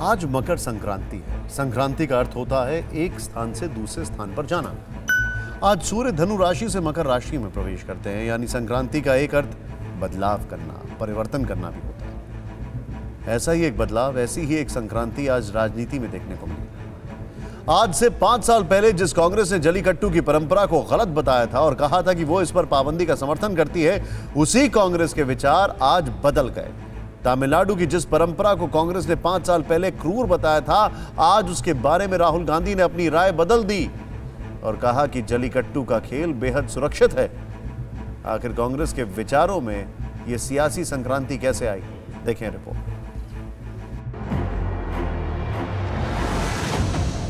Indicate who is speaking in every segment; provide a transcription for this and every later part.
Speaker 1: आज मकर संक्रांति है। संक्रांति का अर्थ होता है एक स्थान से दूसरे स्थान पर जाना। आज सूर्य धनु राशि से मकर राशि में प्रवेश करते हैं, यानी संक्रांति का एक अर्थ बदलाव करना, परिवर्तन करना भी होता है। ऐसा ही एक बदलाव, ऐसी ही एक संक्रांति आज राजनीति में देखने को मिली। आज से 5 साल पहले जिस कांग्रेस ने जल्लीकट्टू की परंपरा को गलत बताया था और कहा था कि वो इस पर पाबंदी का समर्थन करती है, उसी कांग्रेस के विचार आज बदल गए। तमिलनाडु की जिस परंपरा को कांग्रेस ने 5 साल पहले क्रूर बताया था, आज उसके बारे में राहुल गांधी ने अपनी राय बदल दी और कहा कि जल्लीकट्टू का खेल बेहद सुरक्षित है। आखिर कांग्रेस के विचारों में यह सियासी संक्रांति कैसे आई, देखें रिपोर्ट।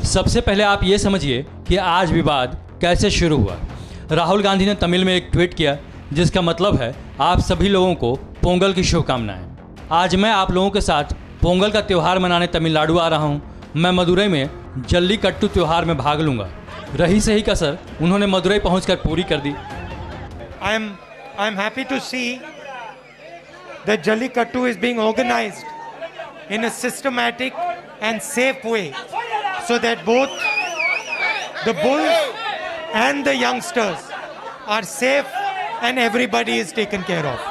Speaker 2: सबसे पहले आप ये समझिए कि आज विवाद कैसे शुरू हुआ। राहुल गांधी ने तमिल में एक ट्वीट किया जिसका मतलब है आप सभी लोगों को पोंगल की शुभकामनाएं। आज मैं आप लोगों के साथ पोंगल का त्यौहार मनाने तमिलनाडु आ रहा हूं। मैं मदुरई में जल्लीकट्टू त्यौहार में भाग लूंगा। रही सही कसर उन्होंने मदुरई पहुंचकर पूरी कर दी।
Speaker 3: I am happy to see that Jallikattu is being organized in a systematic and safe way, so that both the bulls and the youngsters are safe and everybody is taken care of.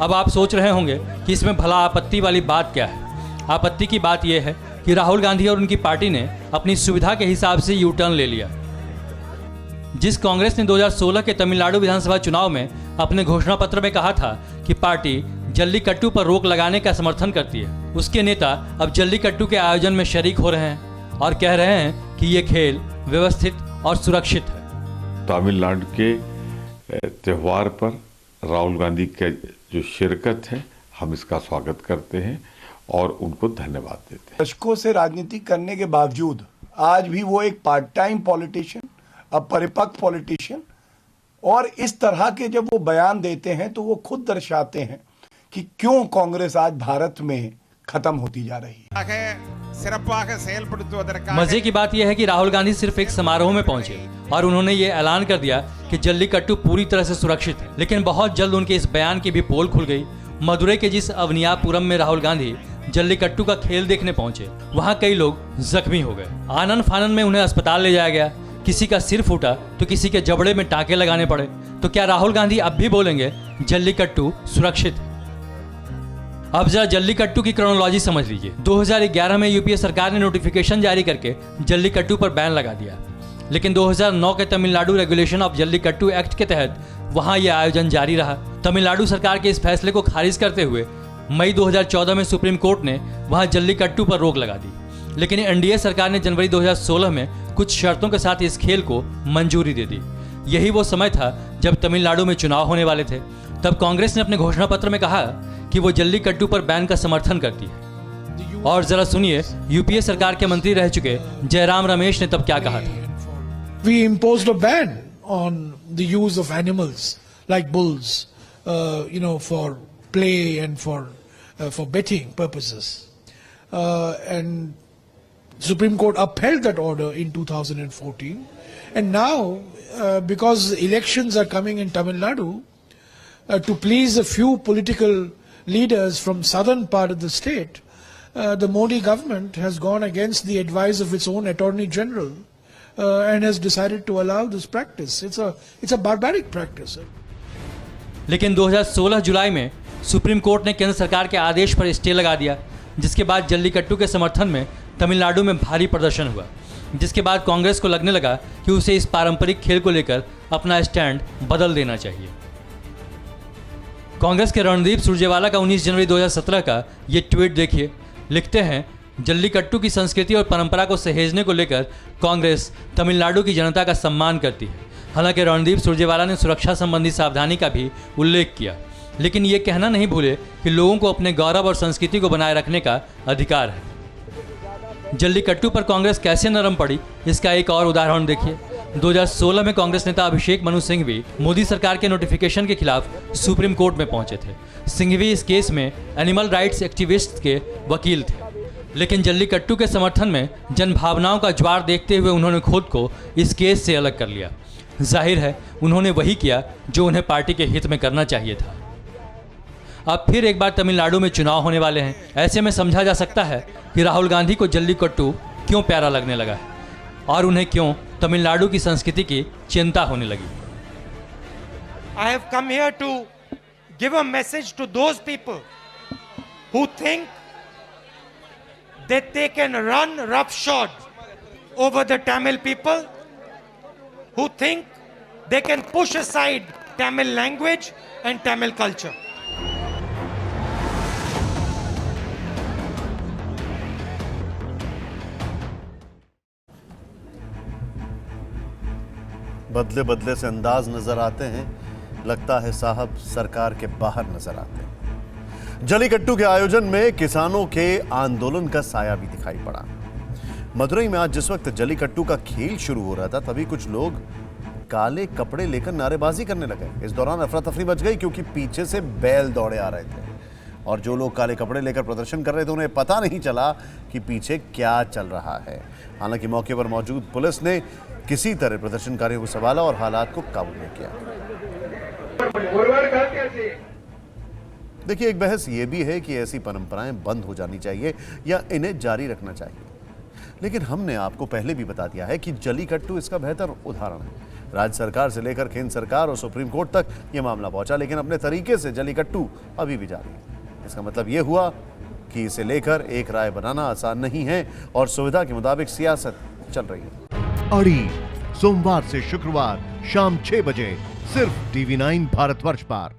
Speaker 2: अब आप सोच रहे होंगे कि इसमें भला आपत्ति वाली बात क्या है। आपत्ति की बात यह है कि राहुल गांधी और उनकी पार्टी ने अपनी सुविधा के हिसाब से यू टर्न ले लिया। जिस कांग्रेस ने 2016 के तमिलनाडु विधानसभा चुनाव में अपने घोषणा पत्र में कहा था कि पार्टी जल्लीकट्टू पर रोक लगाने का समर्थन करती है, उसके नेता अब जल्लीकट्टू के आयोजन में शरीक हो रहे हैं और कह रहे हैं कि ये खेल व्यवस्थित और सुरक्षित है।
Speaker 4: तमिलनाडु के त्यौहार पर राहुल गांधी के जो शिरकत है, हम इसका स्वागत करते हैं और उनको धन्यवाद देते हैं।
Speaker 5: दशकों से राजनीति करने के बावजूद आज भी वो एक पार्ट टाइम पॉलिटिशियन, अब परिपक्व पॉलिटिशियन, और इस तरह के जब वो बयान देते हैं तो वो खुद दर्शाते हैं कि क्यों कांग्रेस आज भारत में खत्म होती जा रही है।
Speaker 2: मजे की बात यह है कि राहुल गांधी सिर्फ एक समारोह में पहुंचे और उन्होंने ये ऐलान कर दिया कि जल्लीकट्टू पूरी तरह से सुरक्षित है, लेकिन बहुत जल्द उनके इस बयान की भी पोल खुल गई। मदुरई के जिस अवनियापुरम में राहुल गांधी जल्लीकट्टू का खेल देखने पहुंचे, वहां कई लोग जख्मी हो गए। आनन फानन में उन्हें अस्पताल ले जाया गया। किसी का सिर फूटा तो किसी के जबड़े में टांके लगाने पड़े। तो क्या राहुल गांधी अब भी बोलेंगे जल्लीकट्टू सुरक्षित है? अब जरा जल्लीकट्टू की क्रोनोलॉजी समझ लीजिए। 2011 में यूपीए सरकार ने नोटिफिकेशन जारी करके जल्लीकट्टू पर बैन लगा दिया, लेकिन 2009 के Tamil Nadu regulation of jallikattu act के तहत वहां यह आयोजन जारी रहा। तमिलनाडु सरकार के इस फैसले को खारिज करते हुए मई 2014 में सुप्रीम कोर्ट ने वहां जल्लीकट्टू पर रोक लगा दी, लेकिन एनडीए सरकार ने जनवरी 2016 में कुछ शर्तों के साथ इस खेल को मंजूरी दे दी। यही वो समय था जब तमिलनाडु में चुनाव होने वाले थे। तब कांग्रेस ने अपने घोषणा पत्र में कहा कि वो जल्लीकट्टू पर बैन का समर्थन करती है। और जरा सुनिए यूपीए सरकार के मंत्री रह चुके जयराम रमेश ने तब क्या कहा था।
Speaker 6: We imposed a ban on the use of animals like bulls, for play and for betting purposes. And Supreme Court upheld that order in 2014. And now, because elections are coming in Tamil Nadu, to please a few political leaders from southern part of the state, the Modi government has gone against the advice of its own Attorney General and has decided to allow this practice. It's a barbaric practice.
Speaker 2: लेकिन 2016 जुलाई में supreme court ने केंद्र सरकार के आदेश पर stay लगा दिया, जिसके बाद जल्लीकट्टू के समर्थन में तमिलनाडु में भारी प्रदर्शन हुआ, जिसके बाद कांग्रेस को लगने लगा कि उसे इस पारंपरिक खेल को लेकर अपना स्टैंड बदल देना चाहिए। कांग्रेस के रणदीप सुरजेवाला का 19 जनवरी 2017 का ये ट्वीट देखिए। लिखते हैं, जल्लीकट्टू की संस्कृति और परंपरा को सहेजने को लेकर कांग्रेस तमिलनाडु की जनता का सम्मान करती है। हालांकि रणदीप सुरजेवाला ने सुरक्षा संबंधी सावधानी का भी उल्लेख किया, लेकिन ये कहना नहीं भूले कि लोगों को अपने गौरव और संस्कृति को बनाए रखने का अधिकार है। जल्लीकट्टू पर कांग्रेस कैसे नरम पड़ी, इसका एक और उदाहरण देखिए। 2016 में कांग्रेस नेता अभिषेक मनु सिंघवी मोदी सरकार के नोटिफिकेशन के खिलाफ सुप्रीम कोर्ट में पहुंचे थे। सिंघवी इस केस में एनिमल राइट्स एक्टिविस्ट के वकील थे, लेकिन जल्लीकट्टू के समर्थन में जनभावनाओं का ज्वार देखते हुए उन्होंने खुद को इस केस से अलग कर लिया। जाहिर है उन्होंने वही किया जो उन्हें पार्टी के हित में करना चाहिए था। अब फिर एक बार तमिलनाडु में चुनाव होने वाले हैं। ऐसे में समझा जा सकता है कि राहुल गांधी को जल्लीकट्टू क्यों प्यारा लगने लगा है और उन्हें क्यों तमिलनाडु की संस्कृति की चिंता होने लगी।
Speaker 3: I have come here to give a message to those people who think that they can run roughshod over the Tamil people, who think they can push aside Tamil language and Tamil culture.
Speaker 1: बदले बदले से अंदाज नजर आते हैं, लगता है साहब सरकार के बाहर नजर आते हैं। जल्लीकट्टू के आयोजन में किसानों के आंदोलन का साया भी दिखाई पड़ा। मदुरई में आज जिस वक्त जल्लीकट्टू का खेल शुरू हो रहा था, तभी कुछ लोग काले कपड़े लेकर नारेबाजी करने लगे। इस दौरान अफरा तफरी मच गई क्योंकि पीछे से बैल दौड़े आ रहे थे और जो लोग काले कपड़े लेकर प्रदर्शन कर रहे थे उन्हें पता नहीं चला कि पीछे क्या चल रहा है। हालांकि मौके पर मौजूद पुलिस ने किसी तरह प्रदर्शनकारियों को संभाला और हालात को काबू में किया। देखिए, एक बहस यह भी है कि ऐसी परंपराएं बंद हो जानी चाहिए या इन्हें जारी रखना चाहिए, लेकिन हमने आपको पहले भी बता दिया है कि जल्लीकट्टू इसका बेहतर उदाहरण है। राज्य सरकार से लेकर केंद्र सरकार और सुप्रीम कोर्ट तक यह मामला पहुंचा, लेकिन अपने तरीके से जल्लीकट्टू अभी भी जारी है। इसका मतलब यह हुआ कि इसे लेकर एक राय बनाना आसान नहीं है और सुविधा के मुताबिक सियासत चल रही है।
Speaker 7: अड़ी सोमवार से शुक्रवार शाम 6 बजे सिर्फ TV9 भारतवर्ष पर।